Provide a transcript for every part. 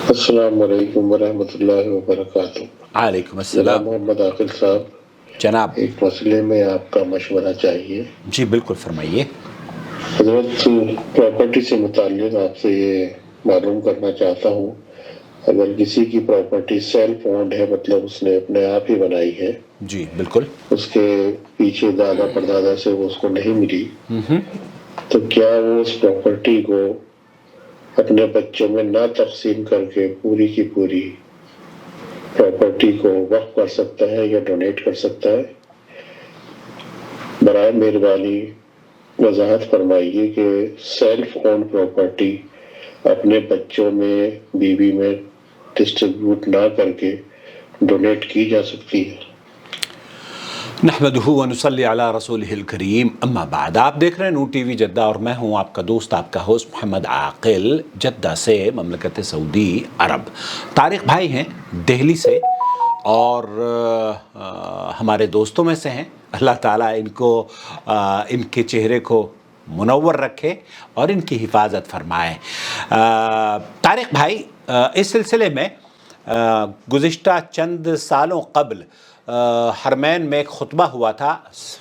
السلام علیکم ورحمۃ اللہ وبرکاتہ۔ علیکم جناب السلام محمد عاقل صاحب، جناب۔ ایک مسئلے میں آپ کا مشورہ چاہیے۔ جی بالکل فرمائیے۔ حضرت، پراپرٹی سے متعلق آپ سے یہ معلوم کرنا چاہتا ہوں، اگر کسی کی پراپرٹی سیلف اونڈ ہے، مطلب اس نے اپنے آپ ہی بنائی ہے، جی بالکل۔ اس کے پیچھے دادا پردادا سے وہ اس کو نہیں ملی، تو کیا وہ اس پراپرٹی کو اپنے بچوں میں نہ تقسیم کر کے پوری کی پوری پراپرٹی کو وقف کر سکتا ہے یا ڈونیٹ کر سکتا ہے؟ برائے مہربانی وضاحت فرمائیے کہ سیلف اون پراپرٹی اپنے بچوں میں، بیوی میں ڈسٹریبیوٹ نہ کر کے ڈونیٹ کی جا سکتی ہے؟ نحمدہ ونصلی علی رسولہ الکریم، اما بعد۔ آپ دیکھ رہے ہیں نور ٹی وی جدہ اور میں ہوں آپ کا دوست، آپ کا ہوسٹ محمد عاقل، جدہ سے، مملکت سعودی عرب۔ طارق بھائی ہیں دہلی سے اور ہمارے دوستوں میں سے ہیں۔ اللہ تعالیٰ ان کو ان کے چہرے کو منور رکھے اور ان کی حفاظت فرمائے۔ طارق بھائی، اس سلسلے میں گزشتہ چند سالوں قبل حرمین میں ایک خطبہ ہوا تھا،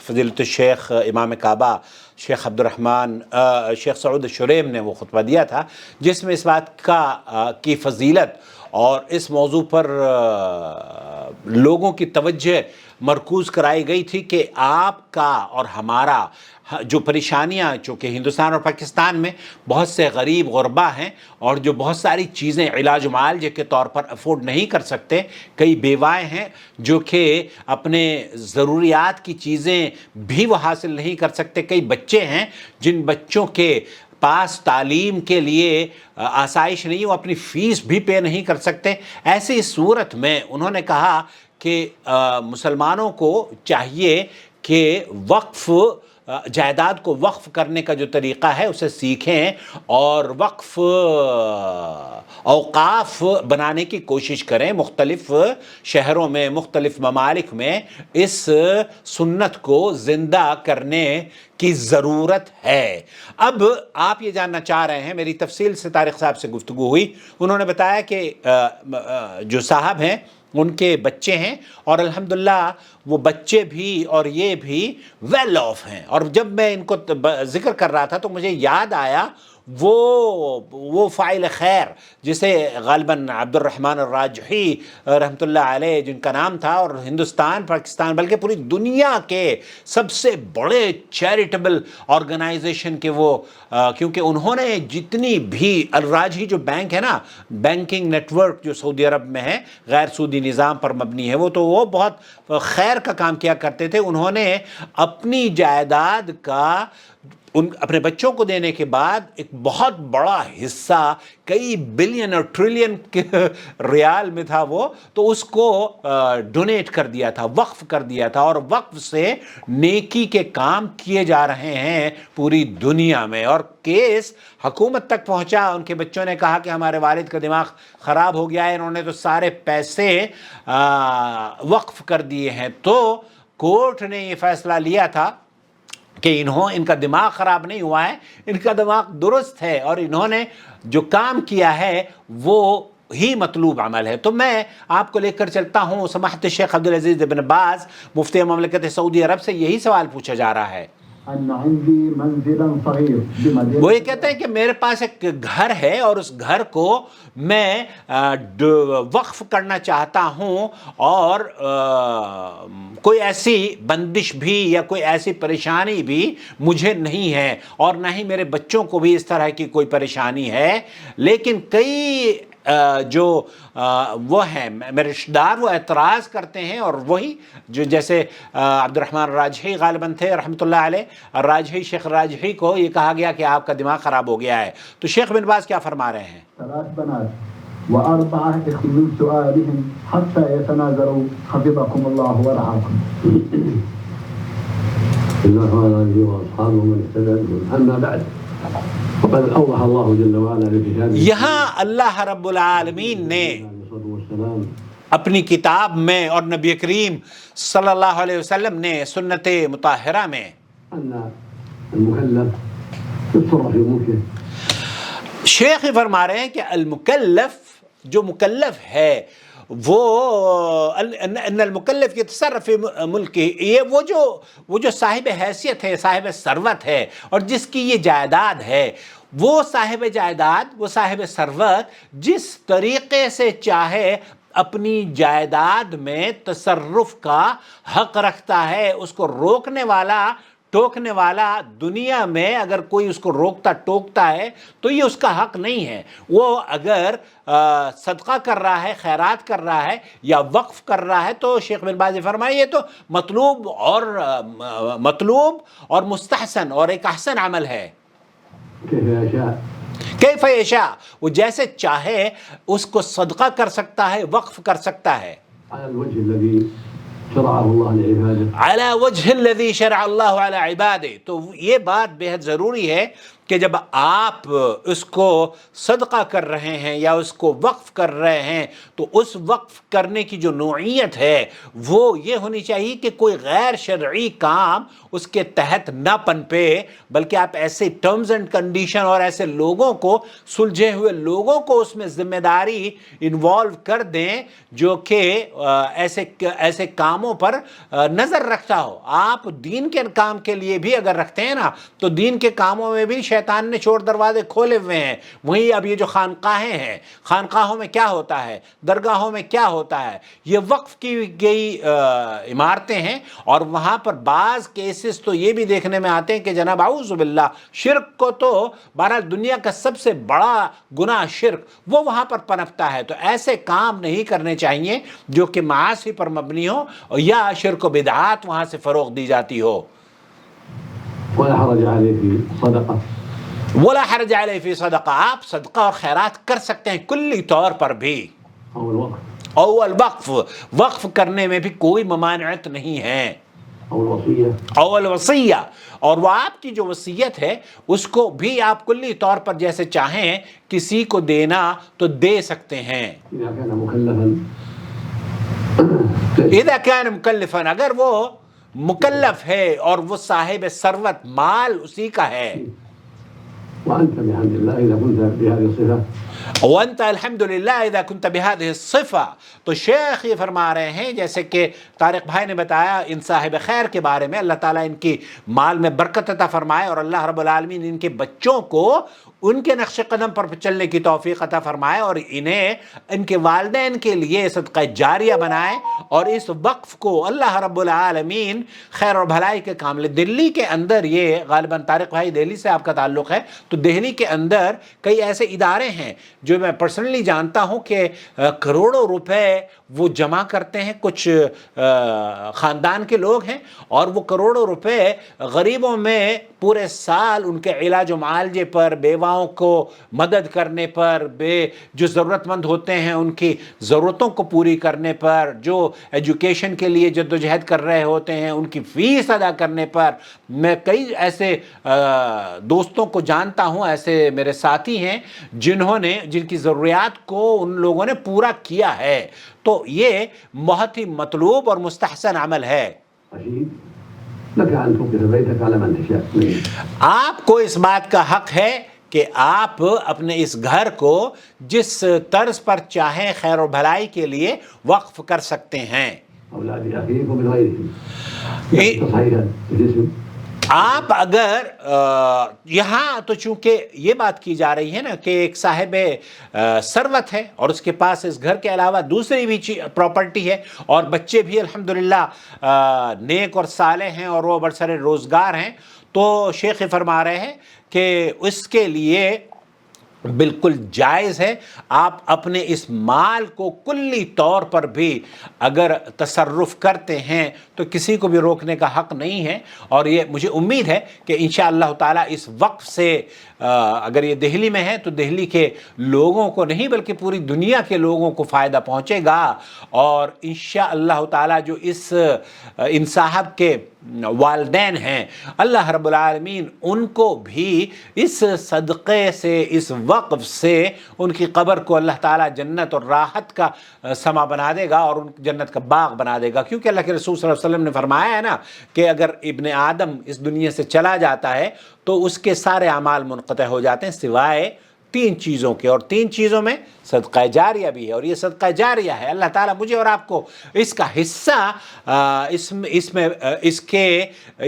فضیلت الشیخ امام کعبہ شیخ عبدالرحمن شیخ سعود الشریم نے وہ خطبہ دیا تھا، جس میں اس بات کی فضیلت اور اس موضوع پر لوگوں کی توجہ مرکوز کرائی گئی تھی کہ آپ کا اور ہمارا جو پریشانیاں، چونکہ ہندوستان اور پاکستان میں بہت سے غریب غربا ہیں اور جو بہت ساری چیزیں علاج و معالجے کے طور پر افورڈ نہیں کر سکتے، کئی بیوائیں ہیں جو کہ اپنے ضروریات کی چیزیں بھی وہ حاصل نہیں کر سکتے، کئی بچے ہیں جن بچوں کے پاس تعلیم کے لیے آسائش نہیں، وہ اپنی فیس بھی پے نہیں کر سکتے۔ ایسی صورت میں انہوں نے کہا کہ مسلمانوں کو چاہیے کہ وقف جائیداد کو وقف کرنے کا جو طریقہ ہے اسے سیکھیں اور وقف اوقاف بنانے کی کوشش کریں۔ مختلف شہروں میں، مختلف ممالک میں اس سنت کو زندہ کرنے کی ضرورت ہے۔ اب آپ یہ جاننا چاہ رہے ہیں، میری تفصیل سے طارق صاحب سے گفتگو ہوئی، انہوں نے بتایا کہ جو صاحب ہیں ان کے بچے ہیں اور الحمدللہ وہ بچے بھی اور یہ بھی ویل آف ہیں، اور جب میں ان کو ذکر کر رہا تھا تو مجھے یاد آیا وہ فاعل خیر جسے غالباً عبد الرحمن الراجحی رحمۃ اللہ علیہ جن کا نام تھا، اور ہندوستان، پاکستان، بلکہ پوری دنیا کے سب سے بڑے چیریٹیبل آرگنائزیشن کے وہ، کیونکہ انہوں نے جتنی بھی الراجحی جو بینک ہے نا، بینکنگ نیٹ ورک جو سعودی عرب میں ہے، غیر سودی نظام پر مبنی ہے، وہ بہت خیر کا کام کیا کرتے تھے۔ انہوں نے اپنی جائیداد کا اپنے بچوں کو دینے کے بعد ایک بہت بڑا حصہ، کئی بلین اور ٹریلین کے ریال میں تھا وہ، تو اس کو ڈونیٹ کر دیا تھا، وقف کر دیا تھا، اور وقف سے نیکی کے کام کیے جا رہے ہیں پوری دنیا میں۔ اور کیس حکومت تک پہنچا، ان کے بچوں نے کہا کہ ہمارے والد کا دماغ خراب ہو گیا ہے، انہوں نے تو سارے پیسے وقف کر دیے ہیں۔ تو کورٹ نے یہ فیصلہ لیا تھا کہ ان کا دماغ خراب نہیں ہوا ہے، ان کا دماغ درست ہے، اور انہوں نے جو کام کیا ہے وہ ہی مطلوب عمل ہے۔ تو میں آپ کو لے کر چلتا ہوں، سماحت الشیخ عبدالعزیز ابن باز مفتی مملکت سعودی عرب سے یہی سوال پوچھا جا رہا ہے۔ وہ یہ کہتے ہیں کہ میرے پاس ایک گھر ہے اور اس گھر کو میں وقف کرنا چاہتا ہوں، اور کوئی ایسی بندش بھی یا کوئی ایسی پریشانی بھی مجھے نہیں ہے، اور نہ ہی میرے بچوں کو بھی اس طرح کی کوئی پریشانی ہے، لیکن کئی جو وہ ہیں میرے رشتہ دار وہ اعتراض کرتے ہیں، اور وہی جو جیسے عبد الرحمن الراجحی غالباً تھے رحمۃ اللہ علیہ، الراجحی شیخ الراجحی کو یہ کہا گیا کہ آپ کا دماغ خراب ہو گیا ہے۔ تو شیخ بن باز کیا فرما رہے ہیں؟ وأربعة من سؤالهم حتى يتنازلوا حفظكم الله ورعاكم. الله عليه وأصحابه من اهتدى بهم. أما بعد فقد أوضح الله جل وعلا لكتابه. یہاں اللہ رب العالمین نے اپنی کتاب میں اور نبی کریم صلی اللہ علیہ وسلم نے سنت مطہرہ میں شیخ فرما رہے ہیں کہ المکلف جو مکلف ہے وہ ان المکلف یتصرف فی ملک، یہ وہ جو صاحب حیثیت ہے، صاحب ثروت ہے، اور جس کی یہ جائیداد ہے، وہ صاحب جائیداد، وہ صاحب ثروت جس طریقے سے چاہے اپنی جائیداد میں تصرف کا حق رکھتا ہے. اس کو روکنے والا ٹوکنے والا دنیا میں اگر کوئی اس کو روکتا ٹوکتا ہے تو یہ اس کا حق نہیں ہے. وہ اگر صدقہ کر رہا ہے، خیرات کر رہا ہے یا وقف کر رہا ہے تو شیخ بن باز فرمائے یہ تو مطلوب اور مستحسن اور ایک احسن عمل ہے. کیف یشاء، وہ جیسے چاہے اس کو صدقہ کر سکتا ہے، وقف کر سکتا ہے. علی وجہ الذی شرع اللہ علی عبادہ. تو یہ بات بہت ضروری ہے کہ جب آپ اس کو صدقہ کر رہے ہیں یا اس کو وقف کر رہے ہیں تو اس وقف کرنے کی جو نوعیت ہے وہ یہ ہونی چاہیے کہ کوئی غیر شرعی کام اس کے تحت نہ پنپے، بلکہ آپ ایسے ٹرمز اینڈ کنڈیشن اور ایسے لوگوں کو، سلجھے ہوئے لوگوں کو اس میں ذمہ داری انوالو کر دیں جو کہ ایسے کاموں پر نظر رکھتا ہو. آپ دین کے کام کے لیے بھی اگر رکھتے ہیں نا تو دین کے کاموں میں بھی شیطان نے چور دروازے کھولے ہوئے ہیں. وہیں اب یہ جو خانقاہیں ہیں، خانقاہوں میں کیا ہوتا ہے، درگاہوں میں کیا ہوتا ہے، یہ وقف کی گئی عمارتیں ہیں، اور وہاں پر بعض کیسز تو یہ بھی دیکھنے میں آتے ہیں کہ جناب اعوذ باللہ، شرک کو تو بہرحال دنیا کا سب سے بڑا گناہ شرک وہ وہاں پر پنپتا ہے. تو ایسے کام نہیں کرنے چاہیے جو کہ معاصی پر مبنی ہو یا شرک و بدعات وہاں سے فروغ دی جاتی ہو. ولا حرج علیہ فی صدقہ، ولا حرج علیہ فی صدقہ، آپ صدقہ اور خیرات کر سکتے ہیں کلی طور پر بھی. او الوقف، او الوقف، وقف کرنے میں بھی کوئی ممانعت نہیں ہے. او الوصیہ، او الوصیہ، اور وہ آپ کی جو وصیت ہے اس کو بھی آپ کلی طور پر جیسے چاہیں کسی کو دینا تو دے سکتے ہیں. اذا کان مکلفا، اذا کان مکلفا، اگر وہ مکلف ہے اور وہ صاحب ثروت، مال اسی کا ہے. وانت بحمد اللہ اذا كنت بهذه الصفة، وانت الحمد للہ اذا كنت بهذه الصفة. تو شیخ یہ فرما رہے ہیں جیسے کہ طارق بھائی نے بتایا ان صاحب خیر کے بارے میں، اللہ تعالیٰ ان کی مال میں برکت عطا فرمائے اور اللہ رب العالمین ان کے بچوں کو ان کے نقش قدم پر چلنے کی توفیق عطا فرمائے اور انہیں ان کے والدین کے لیے صدقہ جاریہ بنائے، اور اس وقف کو اللہ رب العالمین خیر اور بھلائی کے کام لے. دلی کے اندر، یہ غالباً طارق بھائی دہلی سے آپ کا تعلق ہے، تو دہلی کے اندر کئی ایسے ادارے ہیں جو میں پرسنلی جانتا ہوں کہ کروڑوں روپے وہ جمع کرتے ہیں. کچھ خاندان کے لوگ ہیں اور وہ کروڑوں روپے غریبوں میں پورے سال ان کے علاج و معالجے پر، بیواؤں کو مدد کرنے پر، جو ضرورت مند ہوتے ہیں ان کی ضرورتوں کو پوری کرنے پر، جو ایجوکیشن کے لیے جدوجہد کر رہے ہوتے ہیں ان کی فیس ادا کرنے پر. میں کئی ایسے دوستوں کو جانتا ہوں، ایسے میرے ساتھی ہیں جن کی ضروریات کو ان لوگوں نے پورا کیا ہے. تو یہ بہت ہی مطلوب اور مستحسن عمل ہے. لك ان توقف بيتك على من تشاء. آپ کو اس بات کا حق ہے کہ آپ اپنے اس گھر کو جس طرز پر چاہیں خیر و بھلائی کے لیے وقف کر سکتے ہیں. اولاد اخيك ومن غيره تصحيح الجسم. آپ اگر یہاں تو چونکہ یہ بات کی جا رہی ہے نا کہ ایک صاحب ثروت ہے اور اس کے پاس اس گھر کے علاوہ دوسری بھی پراپرٹی ہے اور بچے بھی الحمدللہ نیک اور صالح ہیں اور وہ برسر روزگار ہیں، تو شیخ فرما رہے ہیں کہ اس کے لیے بالکل جائز ہے آپ اپنے اس مال کو کلی طور پر بھی اگر تصرف کرتے ہیں تو کسی کو بھی روکنے کا حق نہیں ہے. اور یہ مجھے امید ہے کہ انشاءاللہ تعالیٰ اس وقف سے اگر یہ دہلی میں ہے تو دہلی کے لوگوں کو نہیں بلکہ پوری دنیا کے لوگوں کو فائدہ پہنچے گا، اور انشاءاللہ تعالیٰ جو ان صاحب کے والدین ہیں اللہ رب العالمین ان کو بھی اس صدقے سے، اس وقف سے ان کی قبر کو اللہ تعالیٰ جنت اور راحت کا سما بنا دے گا اور ان جنت کا باغ بنا دے گا. کیونکہ اللہ کے رسول صلی اللہ علیہ وسلم نے فرمایا ہے نا کہ اگر ابن آدم اس دنیا سے چلا جاتا ہے تو اس کے سارے اعمال منقطع ہو جاتے ہیں سوائے 3 چیزوں کے، اور 3 چیزوں میں صدقہ جاریہ بھی ہے، اور یہ صدقہ جاریہ ہے اللہ تعالیٰ مجھے اور آپ کو اس کا حصہ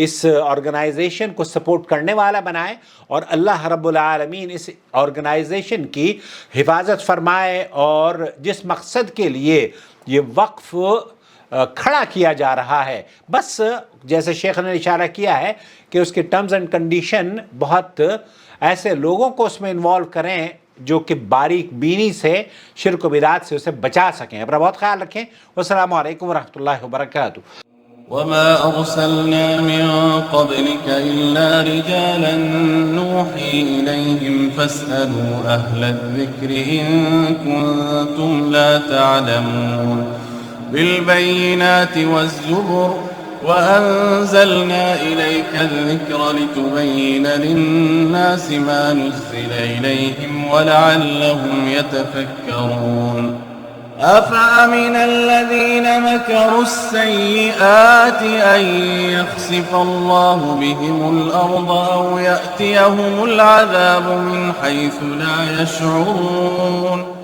اس آرگنائزیشن کو سپورٹ کرنے والا بنائے، اور اللہ رب العالمین اس آرگنائزیشن کی حفاظت فرمائے، اور جس مقصد کے لیے یہ وقف کھڑا کیا جا رہا ہے، بس جیسے شیخ نے اشارہ کیا ہے کہ اس کے ٹرمز اینڈ کنڈیشن بہت ایسے لوگوں کو اس میں انوالو کریں جو کہ باریک بینی سے شرک و بدعات سے اسے بچا سکیں۔ اپنا بہت خیال رکھیں۔ والسلام علیکم ورحمۃ اللہ وبرکاتہ۔ وما أرسلنا من قبلك إلا رجالا نوحي إليهم فاسألوا أهل الذكر إن كنتم لا تعلمون بالبينات والزبر وأنزلنا إليك الذكر لتبين للناس ما نزل إليهم ولعلهم يتفكرون أفأمن الذين مكروا السيئات أن يخسف الله بهم الأرض أو يأتيهم العذاب من حيث لا يشعرون